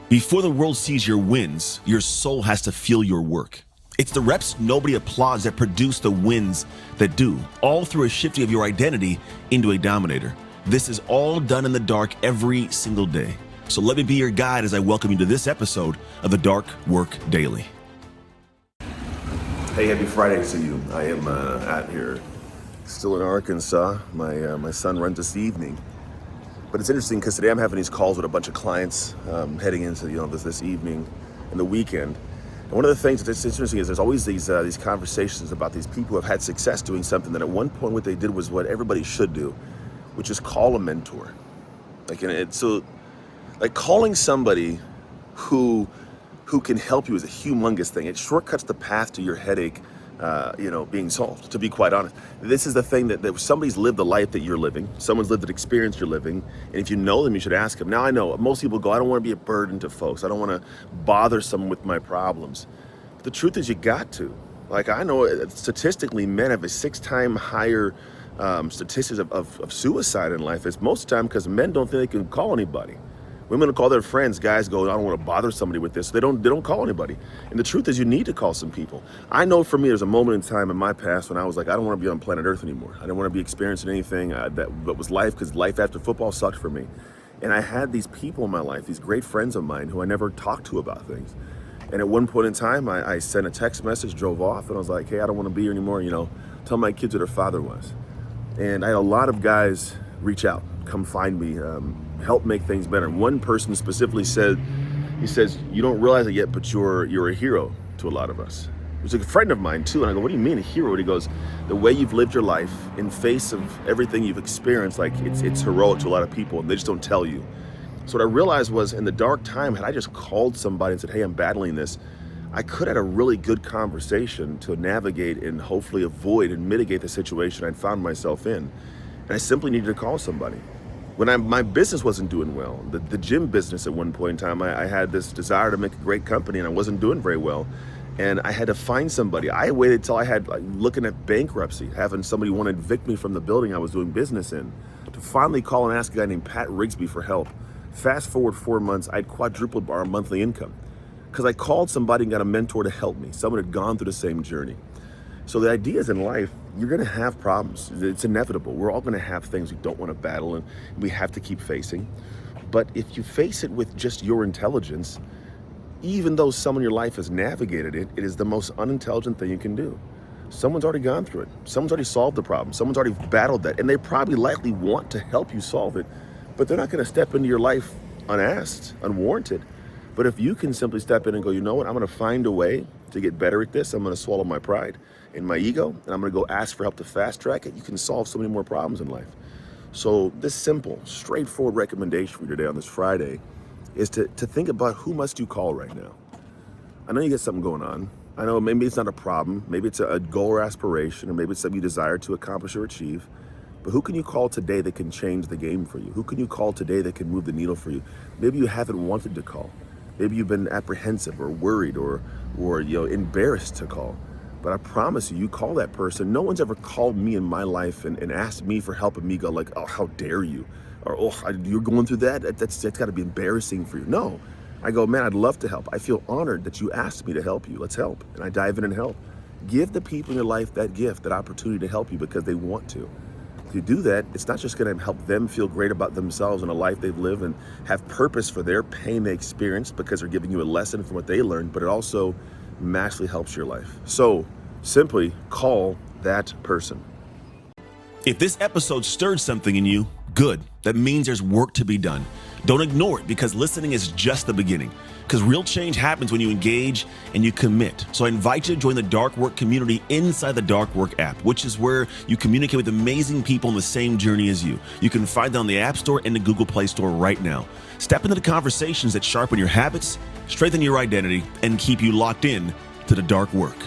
Before the world sees your wins, your soul has to feel your work. It's the reps nobody applauds that produce the wins that do, all through a shifting of your identity into a dominator. This is all done in the dark every single day. So let me be your guide as I welcome you to this episode of the Dark Work Daily. Hey, happy Friday to you. I am out here, still in Arkansas. My son runs this evening. But it's interesting because today I'm having these calls with a bunch of clients heading into this evening and the weekend. And one of the things that's interesting is there's always these conversations about these people who have had success doing something that at one point what they did was what everybody should do, which is call a mentor. Like calling somebody who can help you is a humongous thing. It shortcuts the path to your headache being solved, to be quite honest. This is the thing that somebody's lived the life that you're living. Someone's lived the experience you're living. And if you know them, you should ask them. Now, I know most people go, I don't want to be a burden to folks. I don't want to bother someone with my problems. But the truth is you got to. Like, I know statistically men have a 6-time higher statistics of suicide in life. It's most of the time because men don't think they can call anybody. Women will call their friends. Guys go, I don't want to bother somebody with this. So they don't call anybody. And the truth is you need to call some people. I know for me, there's a moment in time in my past when I was like, I don't want to be on planet Earth anymore. I don't want to be experiencing anything that was life, because life after football sucked for me. And I had these people in my life, these great friends of mine who I never talked to about things. And at one point in time, I sent a text message, drove off, and I was like, hey, I don't want to be here anymore. Tell my kids who their father was. And I had a lot of guys reach out, come find me, help make things better. One person specifically said, he says, you don't realize it yet, but you're a hero to a lot of us. He was a friend of mine too. And I go, what do you mean a hero? And he goes, the way you've lived your life in face of everything you've experienced, like it's heroic to a lot of people, and they just don't tell you. So what I realized was, in the dark time, had I just called somebody and said, hey, I'm battling this, I could have had a really good conversation to navigate and hopefully avoid and mitigate the situation I'd found myself in. And I simply needed to call somebody. When my business wasn't doing well, the gym business at one point in time, I had this desire to make a great company and I wasn't doing very well. And I had to find somebody. I waited till I had, looking at bankruptcy, having somebody want to evict me from the building I was doing business in, to finally call and ask a guy named Pat Rigsby for help. Fast forward 4 months, I'd quadrupled our monthly income because I called somebody and got a mentor to help me. Someone had gone through the same journey. So the idea is, in life, you're going to have problems. It's inevitable. We're all going to have things we don't want to battle and we have to keep facing. But if you face it with just your intelligence, even though someone in your life has navigated it, it is the most unintelligent thing you can do. Someone's already gone through it. Someone's already solved the problem. Someone's already battled that. And they probably likely want to help you solve it, but they're not going to step into your life unasked, unwarranted. But if you can simply step in and go, you know what, I'm going to find a way to get better at this. I'm going to swallow my pride and my ego, and I'm going to go ask for help to fast track it. You can solve so many more problems in life. So this simple, straightforward recommendation for you today on this Friday is to think about, who must you call right now? I know you got something going on. I know maybe it's not a problem. Maybe it's a goal or aspiration, or maybe it's something you desire to accomplish or achieve. But who can you call today that can change the game for you? Who can you call today that can move the needle for you? Maybe you haven't wanted to call. Maybe you've been apprehensive or worried or embarrassed to call. But I promise you, you call that person. No one's ever called me in my life and asked me for help, and me go like, oh, how dare you? Or, oh, you're going through that? That's got to be embarrassing for you. No. I go, man, I'd love to help. I feel honored that you asked me to help you. Let's help. And I dive in and help. Give the people in your life that gift, that opportunity to help you because they want to. If you do that, it's not just going to help them feel great about themselves and a life they've lived and have purpose for their pain they experienced because they're giving you a lesson from what they learned, but it also massively helps your life. So simply call that person. If this episode stirred something in you, good. That means there's work to be done. Don't ignore it, because listening is just the beginning. Because real change happens when you engage and you commit. So I invite you to join the Dark Work community inside the Dark Work app, which is where you communicate with amazing people on the same journey as you. You can find it on the App Store and the Google Play Store right now. Step into the conversations that sharpen your habits, strengthen your identity, and keep you locked in to the Dark Work.